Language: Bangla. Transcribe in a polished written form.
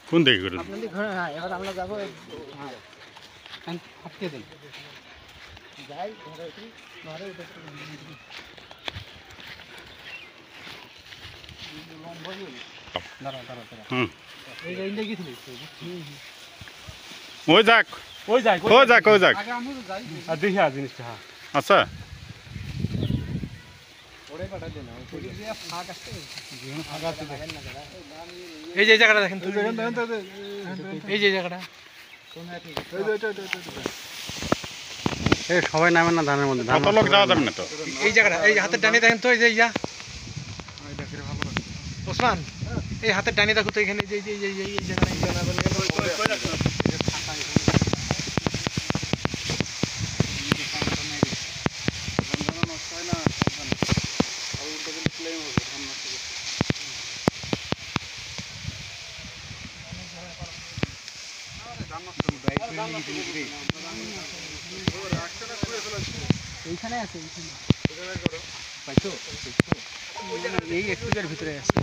কোন দিকে করে আপনাদের ঘরে হ্যাঁ এবার আমরা যাবো হ্যাঁ আটকে দিন যাই ঘরে উঠি ঘরে উঠে হুম এই যে ইন্ডিয়া গেছিলি ওই যাক ওই যাই ওই যাক ওই যাক আগে আমি যাই আর দেখি আর জিনিসটা হ্যাঁ আচ্ছা ওরে পাঠা দেন ওই যে ফাঁক আছে জীবন ফাঁক আছে দেখেন না এই যে জায়গাটা দেখেন তো এই যে জায়গাটা এই সবাই নামেন না ধানের মধ্যে ধান কত লোক যাওয়া যাবে না তো এই জায়গাটা এই হাতের ডানি দেখেন তো এই যে ইয়া ওসমান এই হাতের ডানি দেখো তো এখানে এই যে এই জায়গাটা এইখানে আছে পাইছো এই একটুকের ভিতরে আছে